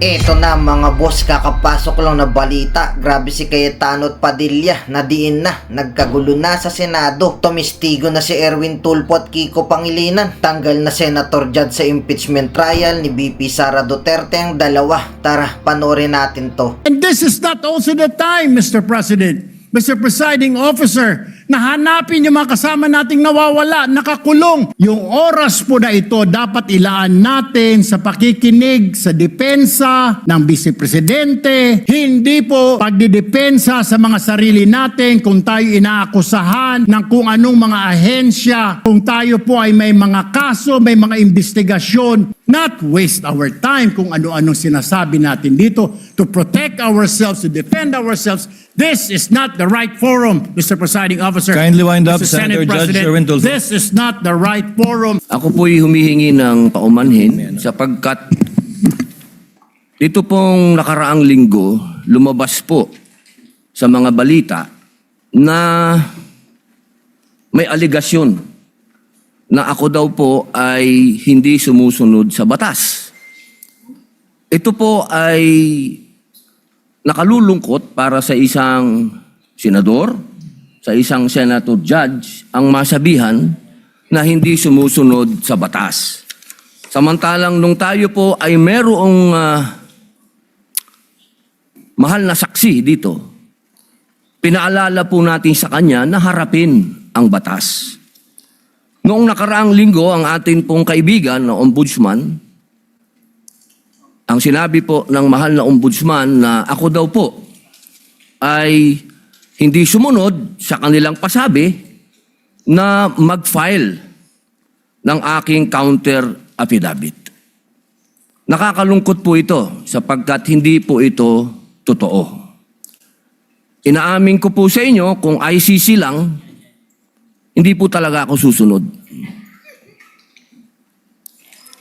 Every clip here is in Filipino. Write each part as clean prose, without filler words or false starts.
Eto na mga boss, kakapasok lang na balita. Grabe si Cayetano at Padilla na diin na, nagkagulo na sa Senado. Tumistigo na si Erwin Tulfo at Kiko Pangilinan. Tanggal na Senator Judge sa impeachment trial ni VP Sara Duterte ang dalawa. Tara, panoorin natin to. And this is not also the time, Mr. President, Mr. Presiding Officer, na hanapin yung mga kasama nating nawawala, nakakulong. Yung oras po na ito dapat ilaan natin sa pakikinig sa depensa ng Vice Presidente, hindi po pagdidepensa sa mga sarili natin kung tayo inaakusahan ng kung anong mga ahensya, kung tayo po ay may mga kaso, may mga investigasyon. Not waste our time kung ano-anong sinasabi natin dito to protect ourselves, to defend ourselves. This is not the right forum, Mr. Presiding Officer. Kindly wind up, Mr. Senator Senate Judge President. Erwin Tulfo. This is not the right forum. Ako po'y humihingi ng paumanhin sapagkat dito pong nakaraang linggo, lumabas po sa mga balita na may aligasyon na ako daw po ay hindi sumusunod sa batas. Ito po ay nakalulungkot para sa isang senador, sa isang senator judge, ang masabihan na hindi sumusunod sa batas. Samantalang nung tayo po ay merong mahal na saksi dito, pinaalala po natin sa kanya na harapin ang batas. Noong nakaraang linggo, ang atin pong kaibigan na ombudsman, ang sinabi po ng mahal na ombudsman na ako daw po ay hindi sumunod sa kanilang pasabi na mag-file ng aking counter affidavit. Nakakalungkot po ito sapagkat hindi po ito totoo. Inaamin ko po sa inyo kung ICC lang, hindi po talaga ako susunod.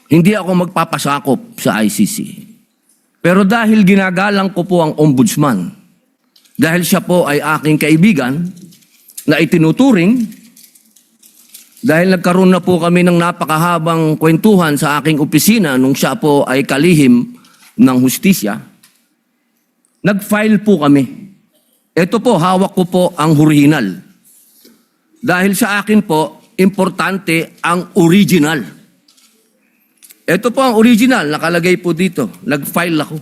Hindi ako magpapasakop sa ICC. Pero dahil ginagalang ko po ang ombudsman, dahil siya po ay aking kaibigan na itinuturing, dahil nagkaroon na po kami ng napakahabang kwentuhan sa aking opisina nung siya po ay kalihim ng hustisya, nag-file po kami. Ito po, hawak ko po ang original. Dahil sa akin po, importante ang original. Ito po ang original, nakalagay po dito. Nag-file ako.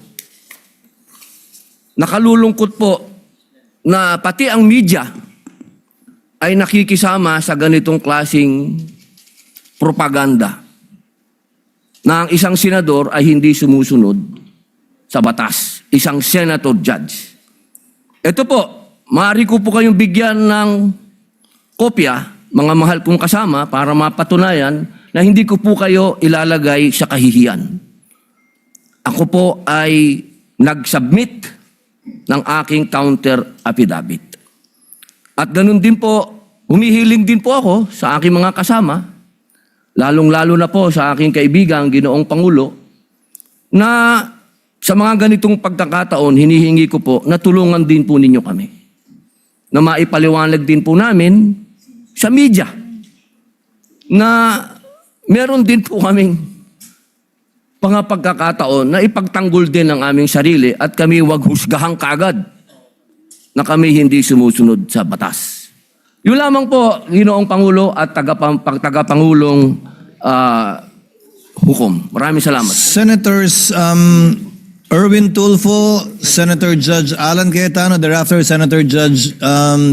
Nakalulungkot po na pati ang media ay nakikisama sa ganitong klaseng propaganda na ang isang senador ay hindi sumusunod sa batas. Isang senator judge. Ito po, maaari ko po kayong bigyan ng kopya, mga mahal kong kasama, para mapatunayan na hindi ko po kayo ilalagay sa kahihiyan. Ako po ay nag-submit ng aking counter affidavit. At ganun din po, humihiling din po ako sa aking mga kasama, lalong-lalo na po sa aking kaibigan, Ginoong Pangulo, na sa mga ganitong pagkakataon, hinihingi ko po na tulungan din po ninyo kami. Na maipaliwanag din po namin sa media na meron din po kaming mga pagkakataon na ipagtanggol din ang aming sarili at kami wag husgahang kagad na kami hindi sumusunod sa batas. Yun lamang po, Ginoong Pangulo at tagapangulong hukom. Maraming salamat. Senators Erwin Tulfo, Senator Judge Alan Cayetano, thereafter Senator Judge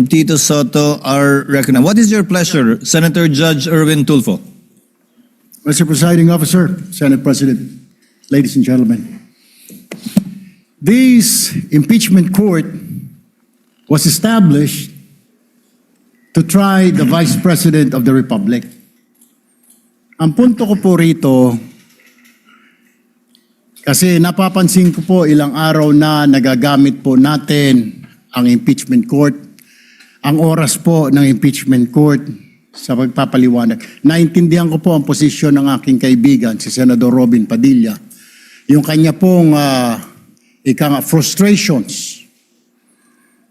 Tito Soto are recognized. What is your pleasure, Senator Judge Erwin Tulfo? Mr. Presiding Officer, Senate President, ladies and gentlemen, this impeachment court was established to try the Vice President of the Republic. Ang punto ko po rito, kasi napapansin ko po ilang araw na nagagamit po natin ang impeachment court, ang oras po ng impeachment court sa pagpapaliwanag. Naintindihan ko po ang posisyon ng aking kaibigan, si Senador Robin Padilla, yung kanya pong frustrations.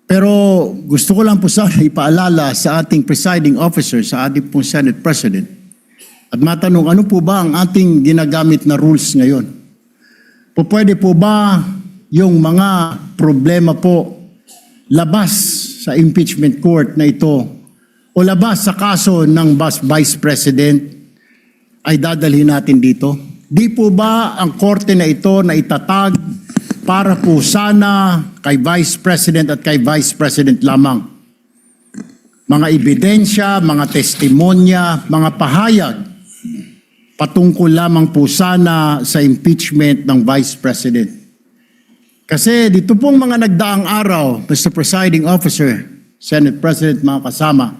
Pero gusto ko lang po sana ipaalala sa ating presiding officer, sa ating pong Senate President, at matanong ano po ba ang ating ginagamit na rules ngayon. Pwede po ba yung mga problema po labas sa impeachment court na ito o labas sa kaso ng Vice President ay dadalhin natin dito? Di po ba ang korte na ito na itatag para po sana kay Vice President at kay Vice President lamang? Mga ebidensya, mga testimonya, mga pahayag patungkol lamang po sana sa impeachment ng Vice President. Kasi dito pong mga nagdaang araw, Mr. Presiding Officer, Senate President, mga kasama,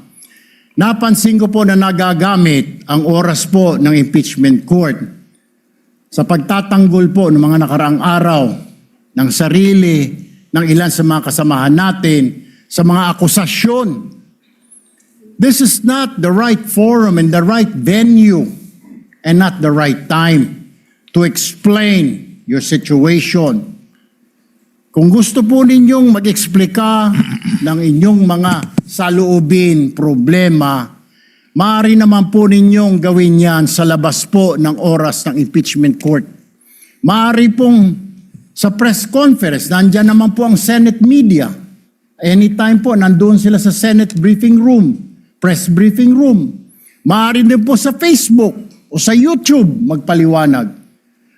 napansin ko po na nagagamit ang oras po ng impeachment court sa pagtatanggol po ng mga nakaraang araw ng sarili ng ilan sa mga kasamahan natin sa mga akusasyon. This is not the right forum and the right venue and not the right time to explain your situation. Kung gusto po ninyong mag-eksplika ng inyong mga saloobin, problema, maaari naman po ninyong gawin yan sa labas po ng oras ng impeachment court. Maaari pong sa press conference, nandyan naman po ang Senate media. Anytime po, nandun sila sa Senate briefing room, press briefing room. Maaari din po sa Facebook o sa YouTube magpaliwanag.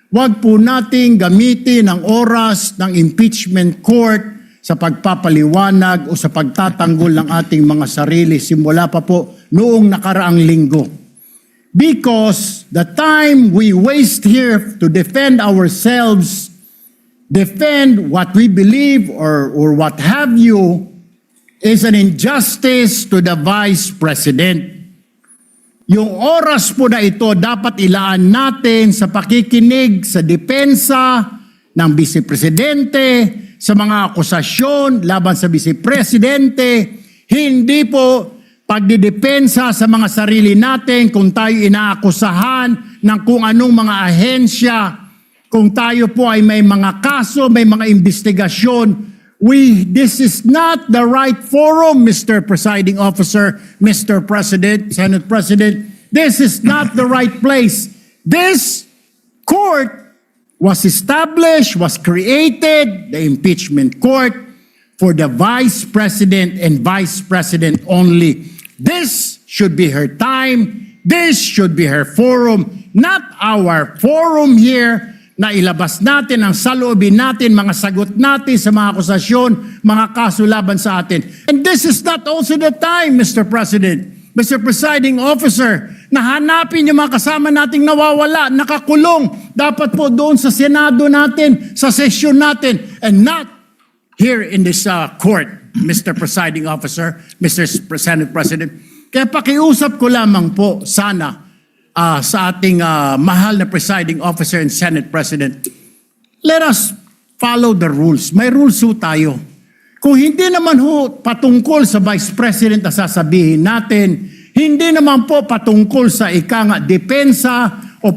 Huwag po nating gamitin ang oras ng impeachment court sa pagpapaliwanag o sa pagtatanggol ng ating mga sarili simula pa po noong nakaraang linggo. Because the time we waste here to defend ourselves, defend what we believe or what have you, is an injustice to the Vice President. Yung oras po na ito dapat ilaan natin sa pakikinig sa depensa ng Vice Presidente, sa mga akusasyon laban sa Vice Presidente, hindi po pagdidepensa sa mga sarili natin kung tayo inaakusahan ng kung anong mga ahensya, kung tayo po ay may mga kaso, may mga investigasyon. This is not the right forum, Mr. Presiding Officer, Mr. President, Senate President. This is not the right place. This court was established, was created, the impeachment court, for the Vice President and Vice President only. This should be her time. This should be her forum, not our forum here na ilabas natin ang saloobin natin, mga sagot natin sa mga akusasyon, mga kaso laban sa atin. And this is not also the time, Mr. President, Mr. Presiding Officer, na hanapin yung mga kasama nating nawawala, nakakulong, dapat po doon sa Senado natin, sa sesyon natin, and not here in this court, Mr. Presiding Officer, Mr. Senate President. Kaya pakiusap ko lamang po sana sa ating mahal na Presiding Officer and Senate President, let us follow the rules. May rules ho tayo. Kung hindi naman ho patungkol sa Vice President na sasabihin natin, hindi naman po patungkol sa depensa o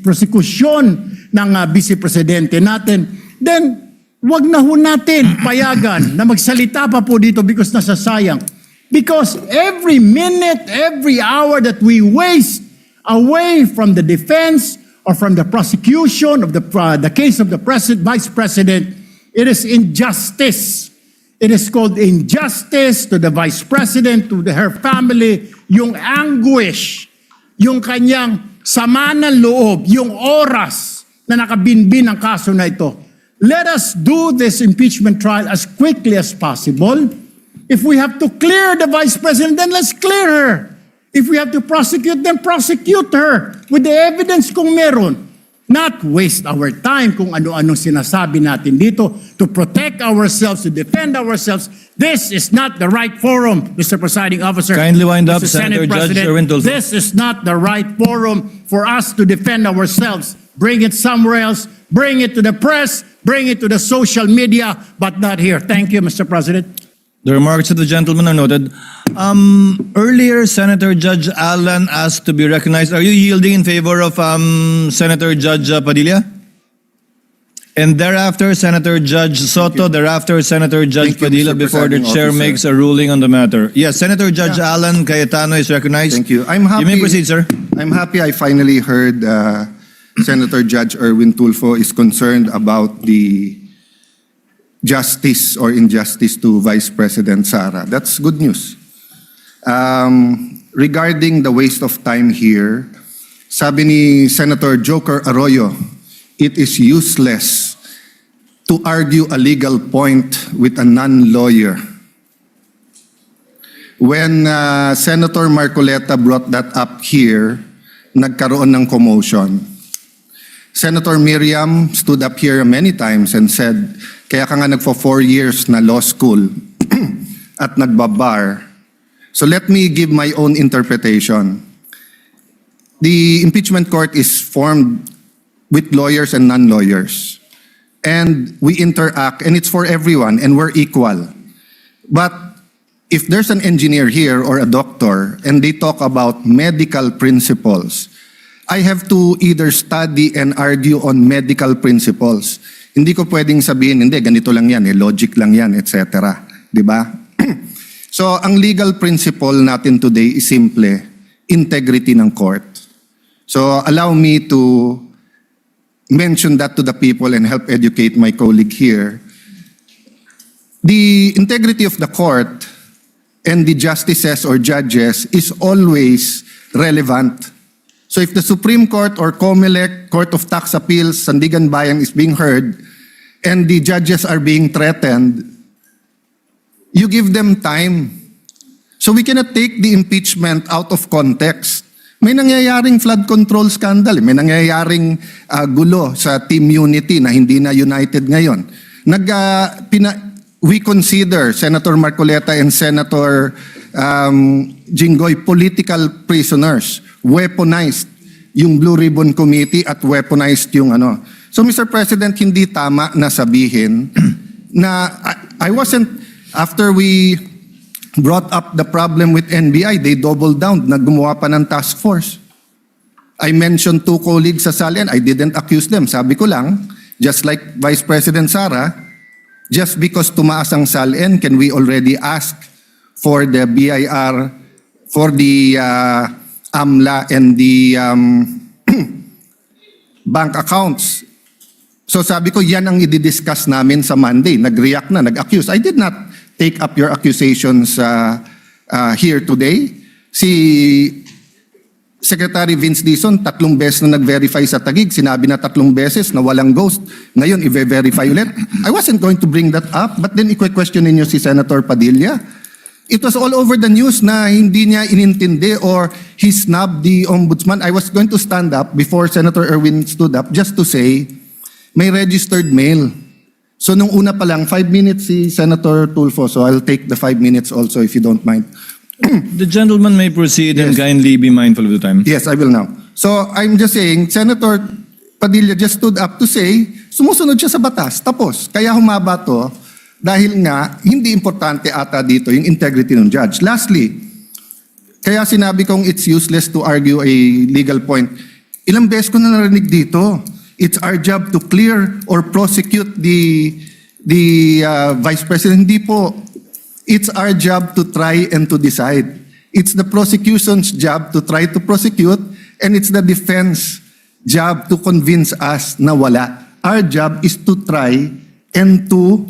prosekusyon ng Vice Presidente natin, then wag na ho natin payagan na magsalita pa po dito because nasasayang. Because every minute, every hour that we waste away from the defense or from the prosecution of the case of the Vice President, it is injustice. It is called injustice to the Vice President, to her family, yung anguish, yung kanyang sama ng loob, yung oras na nakabinbin ang kaso na ito. Let us do this impeachment trial as quickly as possible. If we have to clear the Vice President, then let's clear her. If we have to prosecute, then prosecute her with the evidence kung meron. Not waste our time kung ano-ano sinasabi natin dito to protect ourselves, to defend ourselves. This is not the right forum, Mr. Presiding Officer. Kindly wind up, Mr. Senator Senate Judge President. Erwin Tulfo. This is not the right forum for us to defend ourselves. Bring it somewhere else. Bring it to the press. Bring it to the social media, but not here. Thank you, Mr. President. The remarks of the gentleman are noted. Earlier, Senator Judge Alan asked to be recognized. Are you yielding in favor of Senator Judge Padilla? And thereafter, Senator Judge Soto. Thereafter, Senator Judge Thank you, Padilla, Mr. before the Presiding chair Officer. makes a ruling on the matter. Yes, Senator Judge Alan Cayetano is recognized. Thank you. I'm happy. You may proceed, sir. I'm happy I finally heard Senator Judge Erwin Tulfo is concerned about the justice or injustice to Vice President Sara. That's good news. Regarding the waste of time here, sabi ni Senator Joker Arroyo, it is useless to argue a legal point with a non-lawyer. When Senator Marcoleta brought that up here, nagkaroon ng commotion. Senator Miriam stood up here many times and said, kaya ka nga nagpo 4 years na law school at nagbabar. So let me give my own interpretation. The impeachment court is formed with lawyers and non-lawyers. And we interact, and it's for everyone, and we're equal. But if there's an engineer here or a doctor, and they talk about medical principles, I have to either study and argue on medical principles. Hindi ko pwedeng sabihin, hindi, ganito lang yan, logic lang yan, etc. Di ba? So, ang legal principle natin today is simple, integrity ng court. So, allow me to mention that to the people and help educate my colleague here. The integrity of the court and the justices or judges is always relevant. So if the Supreme Court or COMELEC, Court of Tax Appeals, Sandigan Bayan is being heard and the judges are being threatened, you give them time. So we cannot take the impeachment out of context. May nangyayaring flood control scandal, may nangyayaring gulo sa Team Unity na hindi na united ngayon. We consider Senator Marcoleta and Senator Jinggoy political prisoners, weaponized yung Blue Ribbon Committee at weaponized yung ano. So Mr. President, hindi tama na sabihin na I wasn't, after we brought up the problem with NBI, they doubled down, naggumawa pa ng task force. I mentioned 2 colleagues sa Salian, I didn't accuse them. Sabi ko lang, just like Vice President Sara, just because tumaas ang SALN, can we already ask for the BIR, for the AMLA and the bank accounts? So sabi ko, yan ang i-discuss namin sa Monday. Nag-react na, nag-accuse. I did not take up your accusations here today. Si Secretary Vince Dizon, 3 beses na nag-verify sa Taguig. Sinabi na 3 beses na walang ghost. Ngayon, i-verify ulit. I wasn't going to bring that up, but then i-question ninyo si Senator Padilla. It was all over the news na hindi niya inintindi or he snubbed the ombudsman. I was going to stand up before Senator Erwin stood up just to say, may registered mail. So nung una pa lang, 5 minutes si Senator Tulfo, so I'll take the 5 minutes also if you don't mind. The gentleman may proceed and Yes. kindly be mindful of the time. Yes, I will now. So I'm just saying, Senator Padilla just stood up to say, sumusunod siya sa batas, tapos. Kaya humaba to, dahil nga, hindi importante ata dito yung integrity ng judge. Lastly, kaya sinabi kong it's useless to argue a legal point. Ilang beses ko na narinig dito, it's our job to clear or prosecute the Vice President. Hindi po. It's our job to try and to decide. It's the prosecution's job to try to prosecute, and it's the defense job to convince us na wala. Our job is to try and to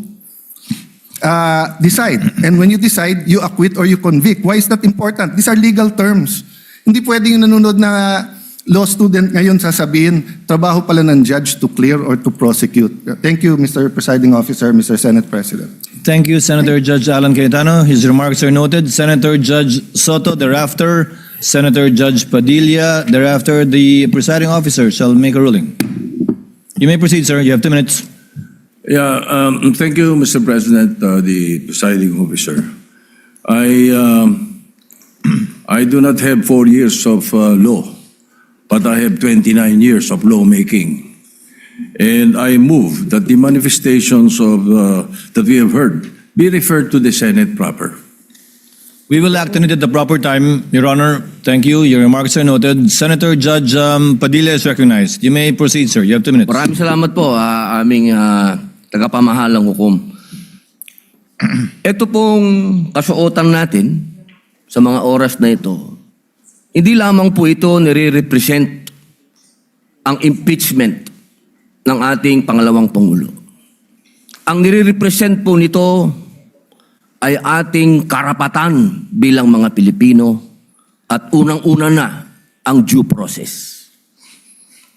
decide. And when you decide, you acquit or you convict. Why is that important? These are legal terms. Hindi pwedeng yung nanonood na law student ngayon sasabihin, trabaho pala ng judge to clear or to prosecute. Thank you, Mr. Presiding Officer, Mr. Senate President. Thank you, Senator Judge Alan Cayetano. His remarks are noted. Senator Judge Soto, thereafter, Senator Judge Padilla, thereafter, the presiding officer shall make a ruling. You may proceed, sir. You have 2 minutes. Yeah, thank you, Mr. President, the presiding officer. I do not have 4 years of law, but I have 29 years of lawmaking. And I move that the manifestations of that we have heard be referred to the Senate proper. We will act on it at the proper time, Your Honor. Thank you. Your remarks are noted. Senator Judge Padilla is recognized. You may proceed, sir. You have 2 minutes. Maraming salamat po, aming tagapamahalang hukom. Ito pong kasuotan natin sa mga oras na ito, hindi lamang po ito nire-represent ang impeachment ng ating pangalawang Pangulo. Ang nire-represent po nito ay ating karapatan bilang mga Pilipino at unang-una na ang due process.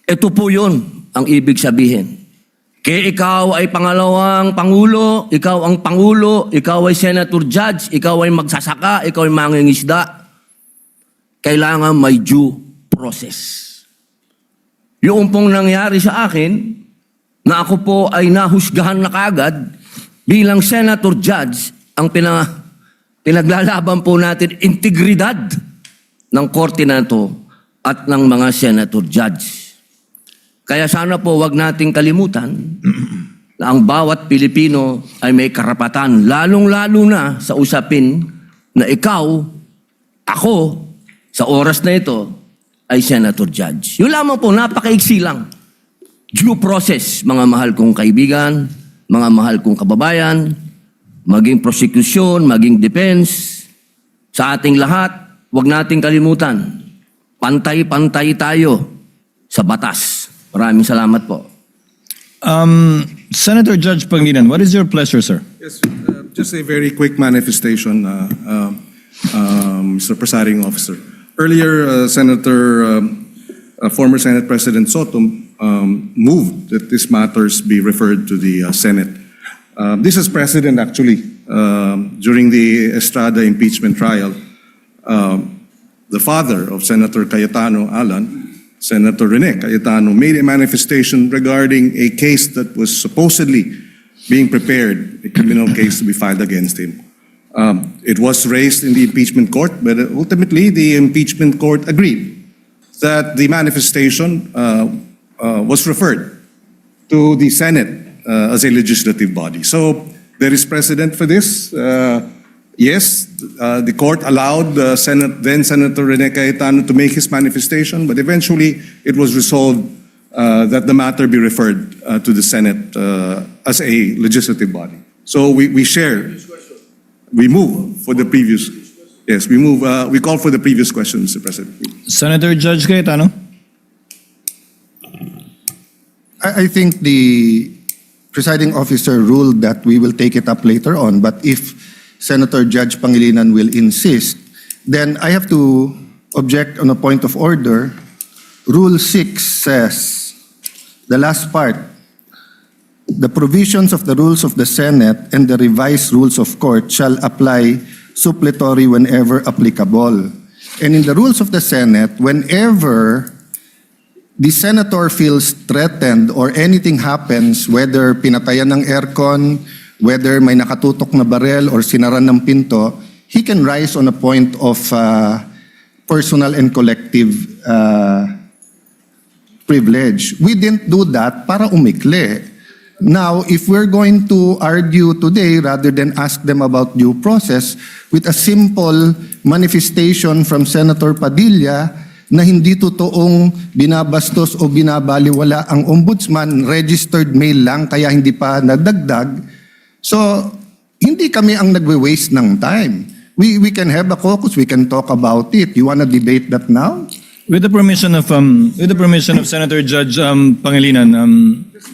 Ito po yun ang ibig sabihin. Kaya ikaw ay pangalawang Pangulo, ikaw ang Pangulo, ikaw ay Senator Judge, ikaw ay magsasaka, ikaw ay mangingisda, kailangan may due process. Yung pong nangyari sa akin, na ako po ay nahusgahan na kagad bilang Senator Judge, ang pinaglalaban po natin integridad ng korte na ito at ng mga Senator Judge. Kaya sana po wag nating kalimutan na ang bawat Pilipino ay may karapatan, lalong-lalo na sa usapin na ikaw, ako, sa oras na ito, ay Senator Judge. Yun lamang po, napakaiksi lang. Due process, mga mahal kong kaibigan, mga mahal kong kababayan, maging prosecution, maging defense, sa ating lahat, wag nating kalimutan, pantay-pantay tayo sa batas. Maraming salamat po. Senator Judge Pangilinan, what is your pleasure, sir? Yes, just a very quick manifestation, Mr. Presiding Officer. Earlier, former Senate President Soto moved that these matters be referred to the Senate. This is precedent, actually. During the Estrada impeachment trial, the father of Senator Cayetano Alan, Senator Rene Cayetano, made a manifestation regarding a case that was supposedly being prepared, a criminal case to be filed against him. It was raised in the impeachment court, but ultimately the impeachment court agreed that the manifestation was referred to the Senate as a legislative body. So there is precedent for this. Yes, the court allowed then Senator Rene Cayetano to make his manifestation, but eventually it was resolved that the matter be referred to the Senate as a legislative body. So we share. We move for the previous. Yes, we move. We call for the previous question, Mr. President. Senator Judge Cayetano? I think the presiding officer ruled that we will take it up later on, but if Senator Judge Pangilinan will insist, then I have to object on a point of order. Rule 6 says, the last part, the provisions of the rules of the Senate and the revised rules of court shall apply suppletory whenever applicable. And in the rules of the Senate, whenever the senator feels threatened or anything happens, whether pinatayan ng aircon, whether may nakatutok na barel or sinaran ng pinto, he can rise on a point of personal and collective privilege. We didn't do that para umikli. Now, if we're going to argue today rather than ask them about due process with a simple manifestation from Senator Padilla na hindi totoong binabastos o binabaliwala ang ombudsman, registered mail lang kaya hindi pa nadagdag. So, hindi kami ang nagwe-waste ng time. We can have a caucus, we can talk about it. You wanna debate that now? With the permission of Senator Judge Pangilinan,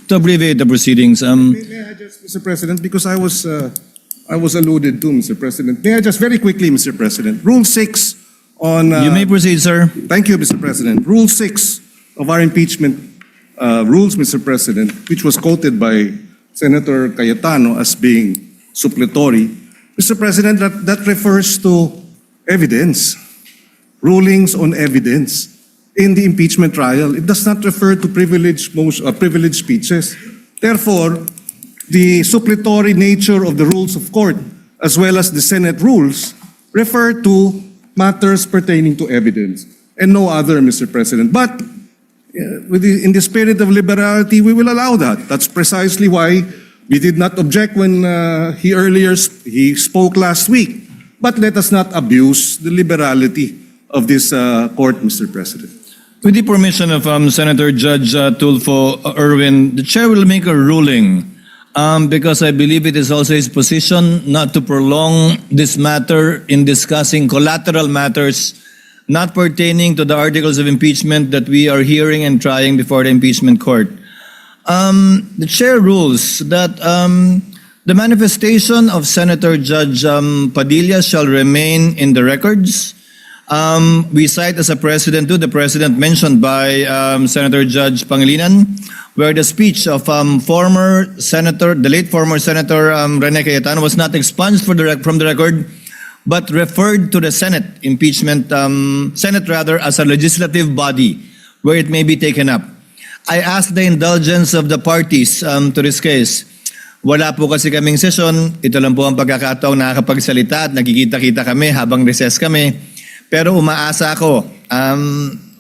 to abbreviate the proceedings, May I just, Mr. President, because I was alluded to, Mr. President. May I just very quickly, Mr. President, Rule 6 on. you may proceed, sir. Thank you, Mr. President. Rule 6 of our impeachment rules, Mr. President, which was quoted by Senator Cayetano as being suppletory. Mr. President, that refers to evidence, rulings on evidence in the impeachment trial. It does not refer to privileged speeches. Therefore, the suppletory nature of the rules of court, as well as the Senate rules, refer to matters pertaining to evidence and no other, Mr. President. But in the spirit of liberality, we will allow that. That's precisely why we did not object when he spoke last week. But let us not abuse the liberality of this court, Mr. President. With the permission of Senator Judge Tulfo Erwin, the chair will make a ruling because I believe it is also his position not to prolong this matter in discussing collateral matters not pertaining to the articles of impeachment that we are hearing and trying before the impeachment court. The chair rules that the manifestation of Senator Judge Padilla shall remain in the records. We cite as a precedent to the precedent mentioned by Senator Judge Pangilinan, where the speech of former Senator, the late former Senator Rene Cayetano was not expunged from the record, but referred to the Senate impeachment, Senate rather, as a legislative body where it may be taken up. I ask the indulgence of the parties to this case. Wala po kasi kaming session. Ito lang po ang pagkakataong nakakapagsalita at nagkikita-kita kami habang recess kami. Pero umaasa ako,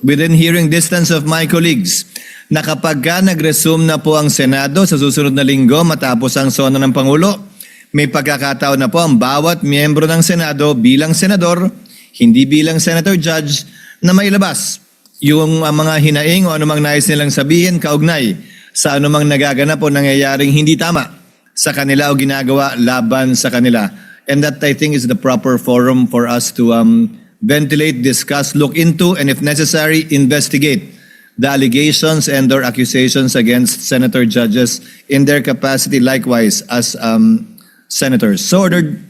within hearing distance of my colleagues, na kapag ka nag-resume na po ang Senado sa susunod na linggo matapos ang sona ng Pangulo, may pagkakataon na po ang bawat miyembro ng Senado bilang senador, hindi bilang senator judge, na mailabas yung mga hinaing o anumang nais nilang sabihin kaugnay sa anumang nagaganap o nangyayaring hindi tama sa kanila o ginagawa laban sa kanila. And that I think is the proper forum for us to ventilate, discuss, look into, and if necessary, investigate the allegations and or accusations against senator judges in their capacity likewise as senators. So ordered.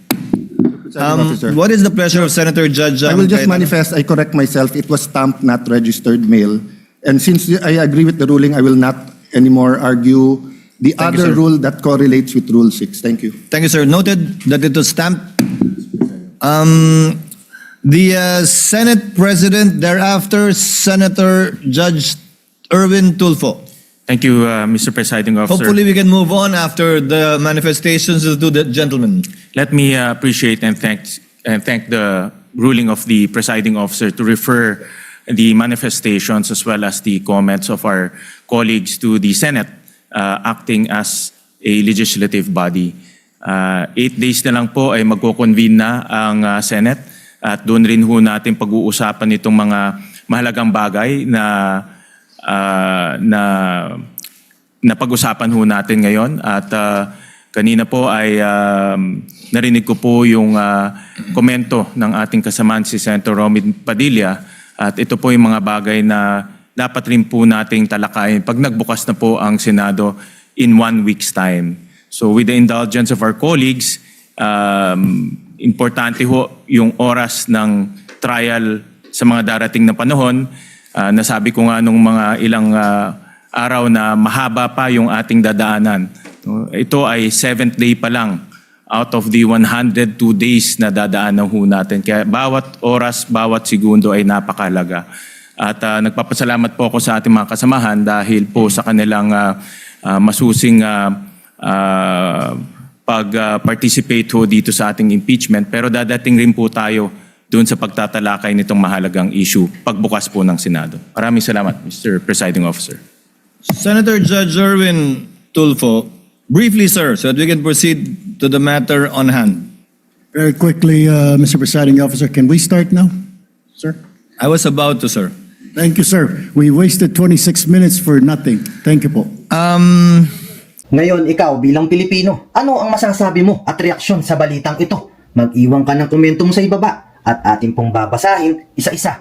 What is the pleasure of Senator Judge? I will just Cayetano? manifest, I correct myself, it was stamped, not registered mail. And since I agree with the ruling, I will not anymore argue the Thank you, other sir. rule that correlates with Rule 6. Thank you. Thank you, sir. Noted that it was stamped. The Senate President, thereafter, Senator Judge Erwin Tulfo. Thank you, Mr. Presiding Officer. Hopefully, we can move on after the manifestations of the gentlemen. Let me appreciate and thank the ruling of the Presiding Officer to refer the manifestations as well as the comments of our colleagues to the Senate acting as a legislative body. 8 days na lang po ay magko-convene na ang Senate at doon rin ho natin pag-uusapan itong mga mahalagang bagay na pag-usapan ho natin ngayon at kanina po ay narinig ko po yung komento ng ating kasamaan si Senator Romy Padilla at ito po yung mga bagay na dapat rin po nating talakayin pag nagbukas na po ang Senado in 1 week's time. So with the indulgence of our colleagues, importante ho yung oras ng trial sa mga darating na panahon. Nasabi ko nga nung mga ilang araw na mahaba pa yung ating dadaanan. Ito ay 7th day pa lang out of the 102 days na dadaanan ho natin. Kaya bawat oras, bawat segundo ay napakalaga. At nagpapasalamat po ako sa ating mga kasamahan dahil po sa kanilang masusing pag-participate ho dito sa ating impeachment. Pero dadating rin po tayo doon sa pagtatalakay nitong mahalagang issue pagbukas po ng Senado. Maraming salamat, Mr. Presiding Officer. Senator Judge Erwin Tulfo, briefly, sir, so that we can proceed to the matter on hand. Very quickly, Mr. Presiding Officer, can we start now, sir? I was about to, sir. Thank you, sir. We wasted 26 minutes for nothing. Thank you po. Ngayon, ikaw bilang Pilipino, ano ang masasabi mo at reaksyon sa balitang ito? Mag-iwan ka ng komento mo sa ibaba at ating pong babasahin isa-isa.